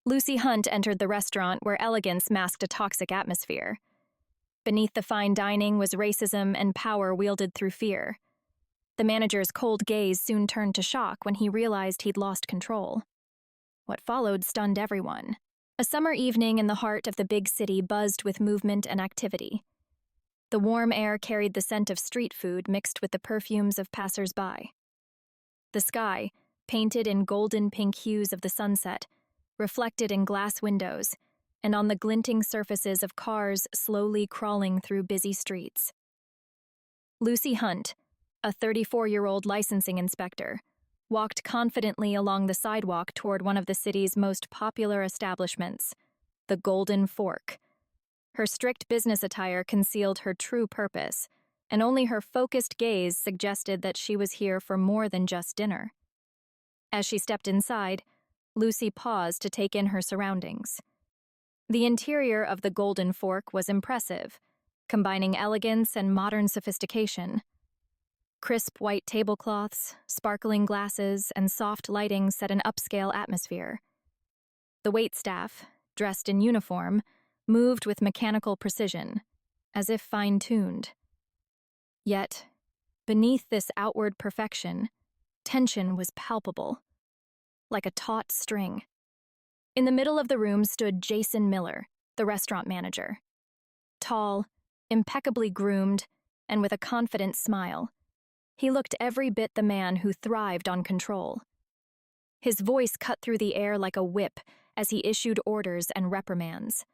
Lucy Hunt entered the restaurant where elegance masked a toxic atmosphere. Beneath the fine dining was racism and power wielded through fear. The manager's cold gaze soon turned to shock when he realized he'd lost control. What followed stunned everyone. A summer evening in the heart of the big city buzzed with movement and activity. The warm air carried the scent of street food mixed with the perfumes of passers-by. The sky, painted in golden pink hues of the sunset, reflected in glass windows and on the glinting surfaces of cars slowly crawling through busy streets. Lucy Hunt, a 34-year-old licensing inspector, walked confidently along the sidewalk toward one of the city's most popular establishments, the Golden Fork. Her strict business attire concealed her true purpose, and only her focused gaze suggested that she was here for more than just dinner. As she stepped inside, Lucy paused to take in her surroundings. The interior of the Golden Fork was impressive, combining elegance and modern sophistication. Crisp white tablecloths, sparkling glasses, and soft lighting set an upscale atmosphere. The waitstaff, dressed in uniform, moved with mechanical precision, as if fine-tuned. Yet, beneath this outward perfection, tension was palpable, like a taut string. In the middle of the room stood Jason Miller, the restaurant manager. Tall, impeccably groomed, and with a confident smile, he looked every bit the man who thrived on control. His voice cut through the air like a whip as he issued orders and reprimands.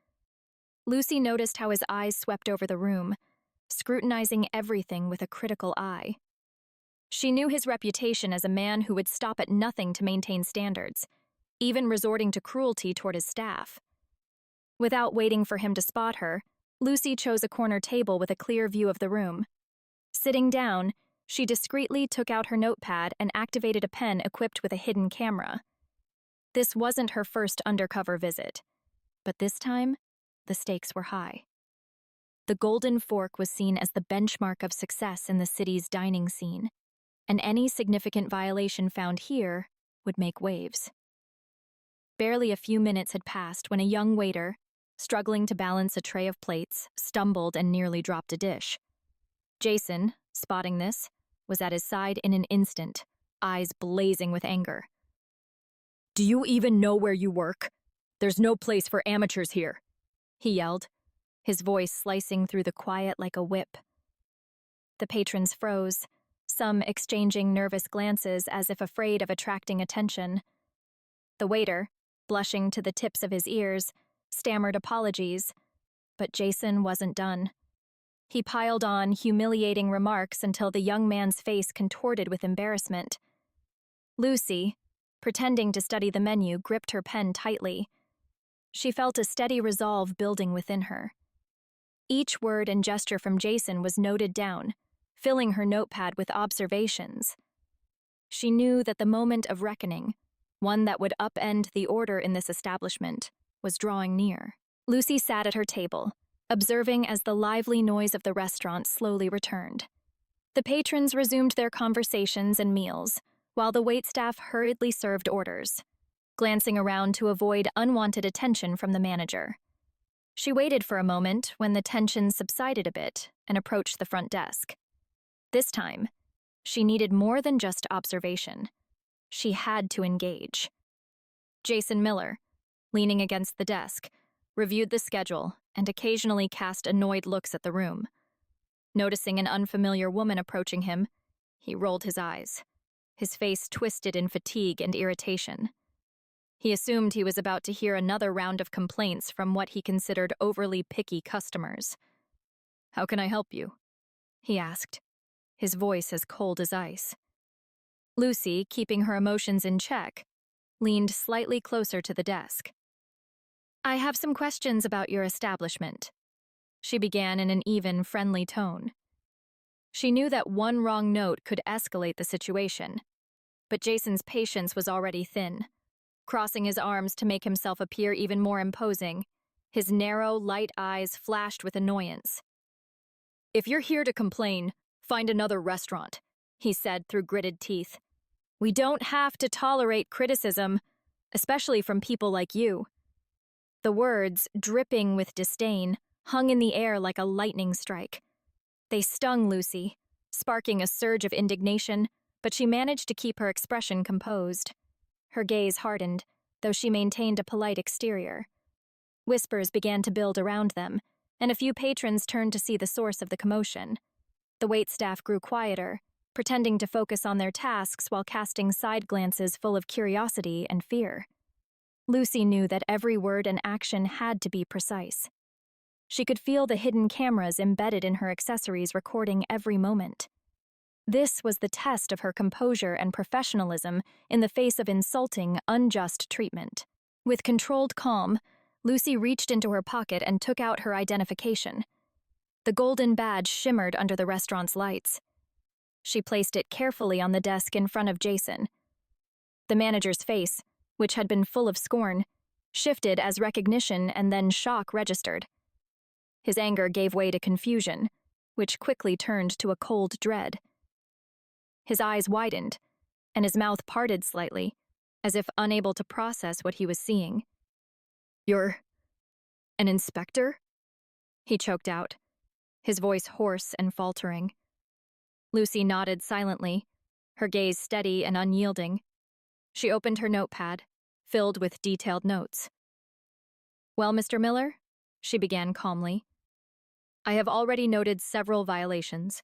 Lucy noticed how his eyes swept over the room, scrutinizing everything with a critical eye. She knew his reputation as a man who would stop at nothing to maintain standards, even resorting to cruelty toward his staff. Without waiting for him to spot her, Lucy chose a corner table with a clear view of the room. Sitting down, she discreetly took out her notepad and activated a pen equipped with a hidden camera. This wasn't her first undercover visit, but this time, the stakes were high. The Golden Fork was seen as the benchmark of success in the city's dining scene, and any significant violation found here would make waves. Barely a few minutes had passed when a young waiter, struggling to balance a tray of plates, stumbled and nearly dropped a dish. Jason, spotting this, was at his side in an instant, eyes blazing with anger. "Do you even know where you work? There's no place for amateurs here," he yelled, his voice slicing through the quiet like a whip. The patrons froze, some exchanging nervous glances as if afraid of attracting attention. The waiter, blushing to the tips of his ears, stammered apologies, but Jason wasn't done. He piled on humiliating remarks until the young man's face contorted with embarrassment. Lucy, pretending to study the menu, gripped her pen tightly. She felt a steady resolve building within her. Each word and gesture from Jason was noted down, filling her notepad with observations. She knew that the moment of reckoning, one that would upend the order in this establishment, was drawing near. Lucy sat at her table, observing as the lively noise of the restaurant slowly returned. The patrons resumed their conversations and meals, while the waitstaff hurriedly served orders, glancing around to avoid unwanted attention from the manager. She waited for a moment when the tension subsided a bit and approached the front desk. This time, she needed more than just observation. She had to engage. Jason Miller, leaning against the desk, reviewed the schedule and occasionally cast annoyed looks at the room. Noticing an unfamiliar woman approaching him, he rolled his eyes, his face twisted in fatigue and irritation. He assumed he was about to hear another round of complaints from what he considered overly picky customers. "How can I help you?" he asked, his voice as cold as ice. Lucy, keeping her emotions in check, leaned slightly closer to the desk. "I have some questions about your establishment," she began in an even, friendly tone. She knew that one wrong note could escalate the situation, but Jason's patience was already thin. Crossing his arms to make himself appear even more imposing, his narrow, light eyes flashed with annoyance. "If you're here to complain, find another restaurant," he said through gritted teeth. "We don't have to tolerate criticism, especially from people like you." The words, dripping with disdain, hung in the air like a lightning strike. They stung Lucy, sparking a surge of indignation, but she managed to keep her expression composed. Her gaze hardened, though she maintained a polite exterior. Whispers began to build around them, and a few patrons turned to see the source of the commotion. The waitstaff grew quieter, pretending to focus on their tasks while casting side glances full of curiosity and fear. Lucy knew that every word and action had to be precise. She could feel the hidden cameras embedded in her accessories recording every moment. This was the test of her composure and professionalism in the face of insulting, unjust treatment. With controlled calm, Lucy reached into her pocket and took out her identification. The golden badge shimmered under the restaurant's lights. She placed it carefully on the desk in front of Jason. The manager's face, which had been full of scorn, shifted as recognition and then shock registered. His anger gave way to confusion, which quickly turned to a cold dread. His eyes widened, and his mouth parted slightly, as if unable to process what he was seeing. "You're an inspector?" he choked out, his voice hoarse and faltering. Lucy nodded silently, her gaze steady and unyielding. She opened her notepad, filled with detailed notes. "Well, Mr. Miller," she began calmly, "I have already noted several violations: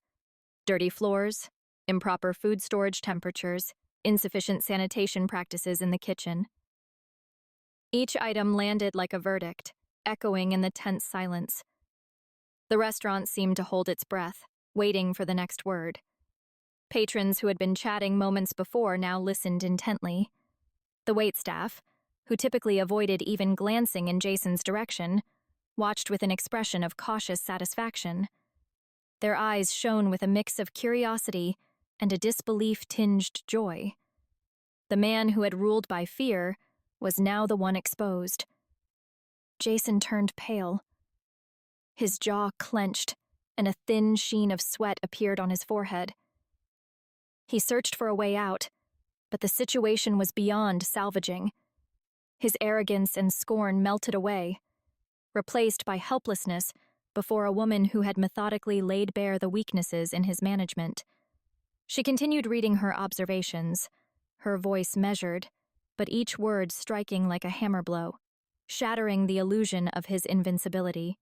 dirty floors, improper food storage temperatures, insufficient sanitation practices in the kitchen." Each item landed like a verdict, echoing in the tense silence. The restaurant seemed to hold its breath, waiting for the next word. Patrons who had been chatting moments before now listened intently. The waitstaff, who typically avoided even glancing in Jason's direction, watched with an expression of cautious satisfaction. Their eyes shone with a mix of curiosity and a disbelief-tinged joy. The man who had ruled by fear was now the one exposed. Jason turned pale. His jaw clenched, and a thin sheen of sweat appeared on his forehead. He searched for a way out, but the situation was beyond salvaging. His arrogance and scorn melted away, replaced by helplessness before a woman who had methodically laid bare the weaknesses in his management. She continued reading her observations, her voice measured, but each word striking like a hammer blow, shattering the illusion of his invincibility.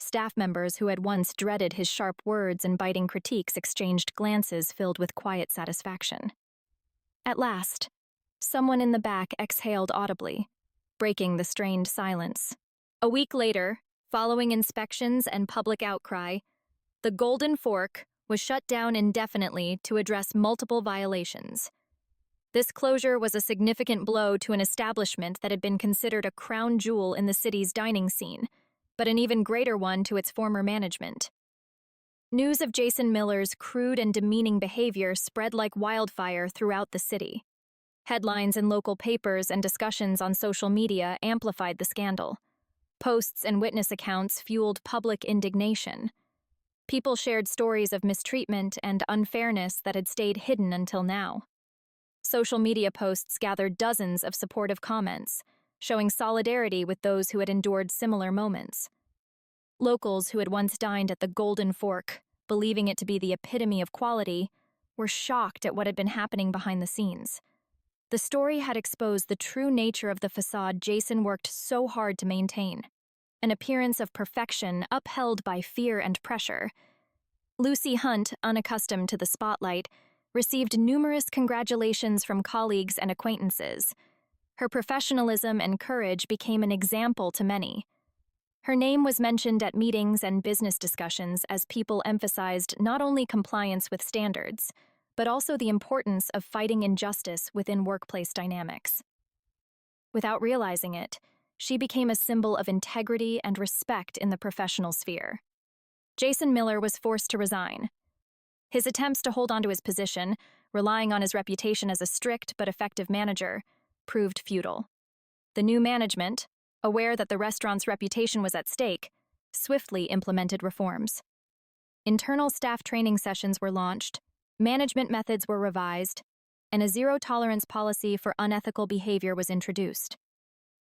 Staff members who had once dreaded his sharp words and biting critiques exchanged glances filled with quiet satisfaction. At last, someone in the back exhaled audibly, breaking the strained silence. A week later, following inspections and public outcry, the Golden Fork was shut down indefinitely to address multiple violations. This closure was a significant blow to an establishment that had been considered a crown jewel in the city's dining scene, but an even greater one to its former management. News of Jason Miller's crude and demeaning behavior spread like wildfire throughout the city. Headlines in local papers and discussions on social media amplified the scandal. Posts and witness accounts fueled public indignation. People shared stories of mistreatment and unfairness that had stayed hidden until now. Social media posts gathered dozens of supportive comments, showing solidarity with those who had endured similar moments. Locals who had once dined at the Golden Fork, believing it to be the epitome of quality, were shocked at what had been happening behind the scenes. The story had exposed the true nature of the facade Jason worked so hard to maintain, an appearance of perfection upheld by fear and pressure. Lucy Hunt, unaccustomed to the spotlight, received numerous congratulations from colleagues and acquaintances. Her professionalism and courage became an example to many. Her name was mentioned at meetings and business discussions as people emphasized not only compliance with standards, but also the importance of fighting injustice within workplace dynamics. Without realizing it, she became a symbol of integrity and respect in the professional sphere. Jason Miller was forced to resign. His attempts to hold onto his position, relying on his reputation as a strict but effective manager, proved futile. The new management, aware that the restaurant's reputation was at stake, swiftly implemented reforms. Internal staff training sessions were launched, management methods were revised, and a zero-tolerance policy for unethical behavior was introduced.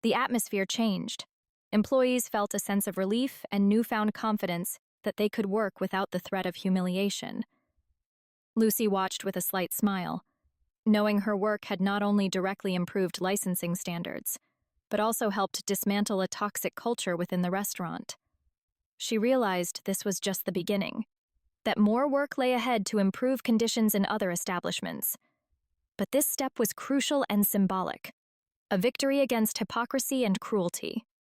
The atmosphere changed, Employees felt a sense of relief and newfound confidence that they could work without the threat of humiliation. Lucy watched with a slight smile, knowing her work had not only directly improved licensing standards, but also helped dismantle a toxic culture within the restaurant. She realized this was just the beginning, that more work lay ahead to improve conditions in other establishments. But this step was crucial and symbolic, a victory against hypocrisy and cruelty.